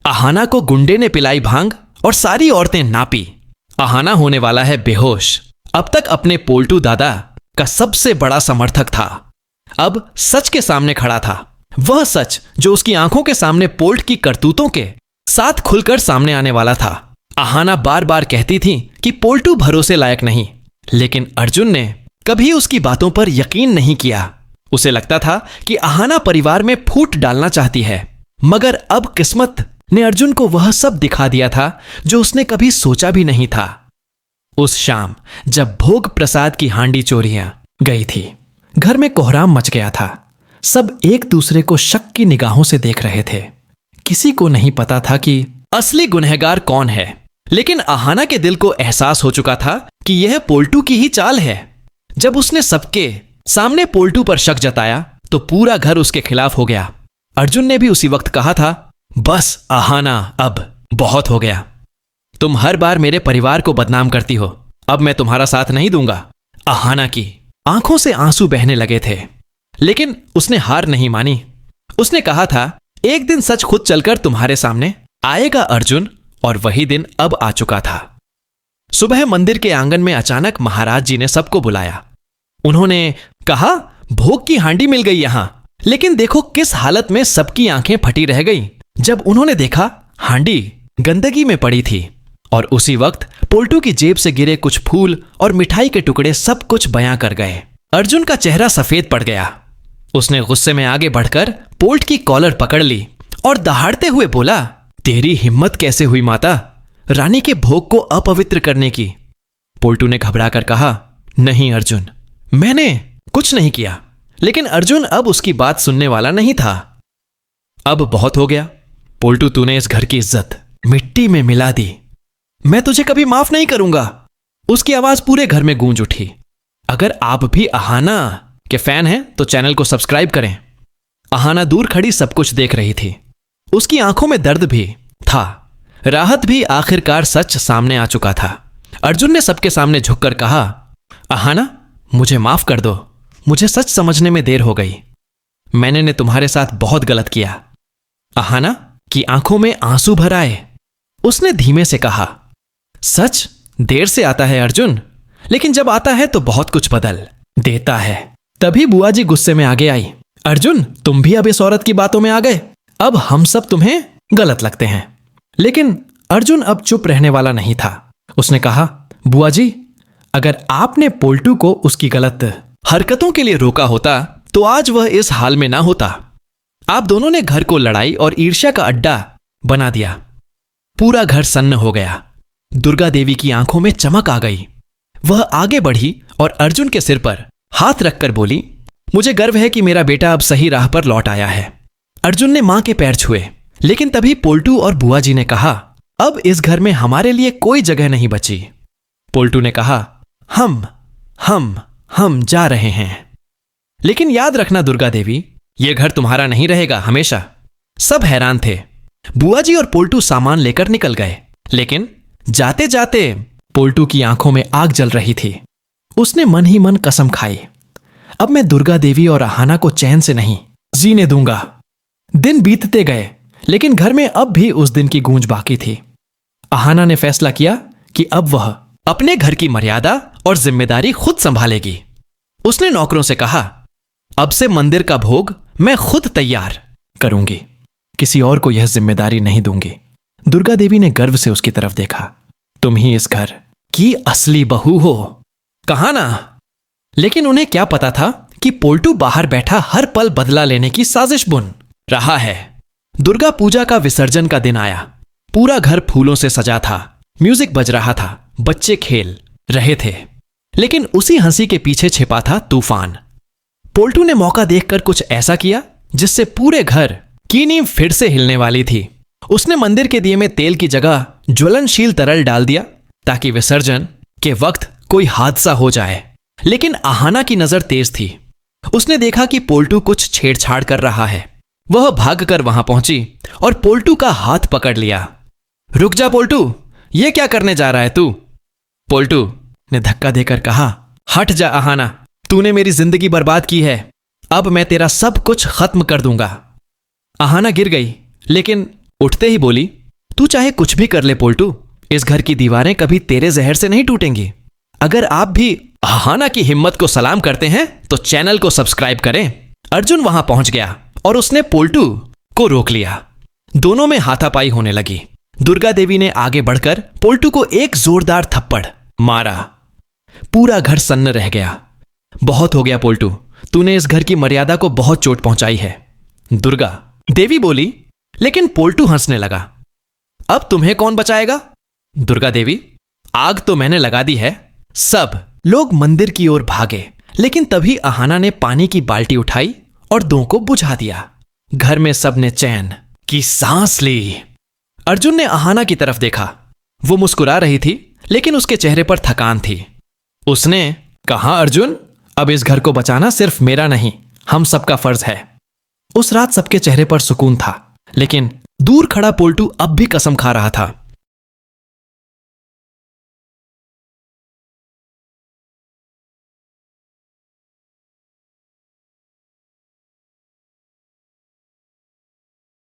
अहाना को गुंडे ने पिलाई भांग और सारी औरतें नापी। अहाना होने वाला है बेहोश। अब तक अपने पोल्टू दादा का सबसे बड़ा समर्थक था, अब सच के सामने खड़ा था। वह सच जो उसकी आंखों के सामने पोल्ट की करतूतों के साथ खुलकर सामने आने वाला था। अहाना बार बार कहती थी कि पोल्टू भरोसे लायक नहीं, लेकिन अर्जुन ने कभी उसकी बातों पर यकीन नहीं किया। उसे लगता था कि अहाना परिवार में फूट डालना चाहती है, मगर अब किस्मत ने अर्जुन को वह सब दिखा दिया था जो उसने कभी सोचा भी नहीं था। उस शाम जब भोग प्रसाद की हांडी चोरियां गई थी, घर में कोहराम मच गया था। सब एक दूसरे को शक की निगाहों से देख रहे थे। किसी को नहीं पता था कि असली गुनहगार कौन है, लेकिन अहाना के दिल को एहसास हो चुका था कि यह पोल्टू की ही चाल है। जब उसने सबके सामने पोल्टू पर शक जताया तो पूरा घर उसके खिलाफ हो गया। अर्जुन ने भी उसी वक्त कहा था, बस अहाना, अब बहुत हो गया। तुम हर बार मेरे परिवार को बदनाम करती हो, अब मैं तुम्हारा साथ नहीं दूंगा। अहाना की आंखों से आंसू बहने लगे थे, लेकिन उसने हार नहीं मानी। उसने कहा था, एक दिन सच खुद चलकर तुम्हारे सामने आएगा अर्जुन, और वही दिन अब आ चुका था। सुबह मंदिर के आंगन में अचानक महाराज जी ने सबको बुलाया। उन्होंने कहा, भोग की हांडी मिल गई यहां, लेकिन देखो किस हालत में सबकी आंखें फटी रह गईं। जब उन्होंने देखा, हांडी गंदगी में पड़ी थी और उसी वक्त पोल्टू की जेब से गिरे कुछ फूल और मिठाई के टुकड़े सब कुछ बयां कर गए। अर्जुन का चेहरा सफेद पड़ गया। उसने गुस्से में आगे बढ़कर पोल्ट की कॉलर पकड़ ली और दहाड़ते हुए बोला, तेरी हिम्मत कैसे हुई माता, रानी के भोग को अपवित्र करने की। पोल्टू ने घबराकर कहा, नहीं अर्जुन, मैंने कुछ नहीं किया। लेकिन अर्जुन अब उसकी बात सुनने वाला नहीं था। अब बहुत हो गया पोल्टू, तूने इस घर की इज्जत मिट्टी में मिला दी। मैं तुझे कभी माफ नहीं करूंगा। उसकी आवाज पूरे घर में गूंज उठी। अगर आप भी अहाना के फैन हैं तो चैनल को सब्सक्राइब करें। अहाना दूर खड़ी सब कुछ देख रही थी। उसकी आंखों में दर्द भी था, राहत भी। आखिरकार सच सामने आ चुका था। अर्जुन ने सबके सामने झुककर कहा, अहाना, मुझे माफ कर दो। मुझे सच समझने में देर हो गई। मैंने तुम्हारे साथ बहुत गलत किया। अहाना की आंखों में आंसू भर आए। उसने धीमे से कहा, सच देर से आता है अर्जुन, लेकिन जब आता है तो बहुत कुछ बदल देता है। तभी बुआ जी गुस्से में आगे आई, अर्जुन, तुम भी अब इस औरत की बातों में आ गए। अब हम सब तुम्हें गलत लगते हैं। लेकिन अर्जुन अब चुप रहने वाला नहीं था। उसने कहा, बुआ जी, अगर आपने पोल्टू को उसकी गलत हरकतों के लिए रोका होता तो आज वह इस हाल में ना होता। आप दोनों ने घर को लड़ाई और ईर्ष्या का अड्डा बना दिया। पूरा घर सन्न हो गया। दुर्गा देवी की आंखों में चमक आ गई। वह आगे बढ़ी और अर्जुन के सिर पर हाथ रखकर बोली, मुझे गर्व है कि मेरा बेटा अब सही राह पर लौट आया है। अर्जुन ने मां के पैर छुए, लेकिन तभी पोल्टू और बुआ जी ने कहा, अब इस घर में हमारे लिए कोई जगह नहीं बची। पोल्टू ने कहा, हम जा रहे हैं। लेकिन याद रखना दुर्गा देवी, यह घर तुम्हारा नहीं रहेगा हमेशा। सब हैरान थे। बुआ जी और पोल्टू सामान लेकर निकल गए, लेकिन जाते जाते पोल्टू की आंखों में आग जल रही थी। उसने मन ही मन कसम खाई, अब मैं दुर्गा देवी और अहाना को चैन से नहीं जीने दूंगा। दिन बीतते गए, लेकिन घर में अब भी उस दिन की गूंज बाकी थी। अहाना ने फैसला किया कि अब वह अपने घर की मर्यादा और जिम्मेदारी खुद संभालेगी। उसने नौकरों से कहा, अब से मंदिर का भोग मैं खुद तैयार करूंगी, किसी और को यह जिम्मेदारी नहीं दूंगी। दुर्गा देवी ने गर्व से उसकी तरफ देखा, तुम ही इस घर की असली बहू हो। कहा ना? लेकिन उन्हें क्या पता था कि पोल्टू बाहर बैठा हर पल बदला लेने की साजिश बुन रहा है। दुर्गा पूजा का विसर्जन का दिन आया। पूरा घर फूलों से सजा था, म्यूजिक बज रहा था, बच्चे खेल रहे थे, लेकिन उसी हंसी के पीछे छिपा था तूफान। पोल्टू ने मौका देखकर कुछ ऐसा किया जिससे पूरे घर की नींव फिर से हिलने वाली थी। उसने मंदिर के दिए में तेल की जगह ज्वलनशील तरल डाल दिया ताकि विसर्जन के वक्त कोई हादसा हो जाए। लेकिन अहाना की नजर तेज थी। उसने देखा कि पोल्टू कुछ छेड़छाड़ कर रहा है। वह भागकर वहां पहुंची और पोल्टू का हाथ पकड़ लिया। रुक जा पोल्टू, ये क्या करने जा रहा है तू? पोल्टू ने धक्का देकर कहा, हट जा अहाना, तूने मेरी जिंदगी बर्बाद की है। अब मैं तेरा सब कुछ खत्म कर दूंगा। अहाना गिर गई, लेकिन उठते ही बोली, तू चाहे कुछ भी कर ले पोल्टू, इस घर की दीवारें कभी तेरे जहर से नहीं टूटेंगी। अगर आप भी अहाना की हिम्मत को सलाम करते हैं तो चैनल को सब्सक्राइब करें। अर्जुन वहां पहुंच गया और उसने पोल्टू को रोक लिया। दोनों में हाथापाई होने लगी। दुर्गा देवी ने आगे बढ़कर पोल्टू को एक जोरदार थप्पड़ मारा। पूरा घर सन्न रह गया। बहुत हो गया पोल्टू, तूने इस घर की मर्यादा को बहुत चोट पहुंचाई है। दुर्गा देवी बोली, लेकिन पोल्टू हंसने लगा। अब तुम्हें कौन बचाएगा? दुर्गा देवी, आग तो मैंने लगा दी है। सब लोग मंदिर की ओर भागे, लेकिन तभी अहाना ने पानी की बाल्टी उठाई और दो को बुझा दिया। घर में सबने चैन की सांस ली। अर्जुन ने अहाना की तरफ देखा। वो मुस्कुरा रही थी, लेकिन उसके चेहरे पर थकान थी। उसने कहा, अर्जुन, अब इस घर को बचाना सिर्फ मेरा नहीं, हम सबका फर्ज है। उस रात सबके चेहरे पर सुकून था, लेकिन दूर खड़ा पोल्टू अब भी कसम खा रहा था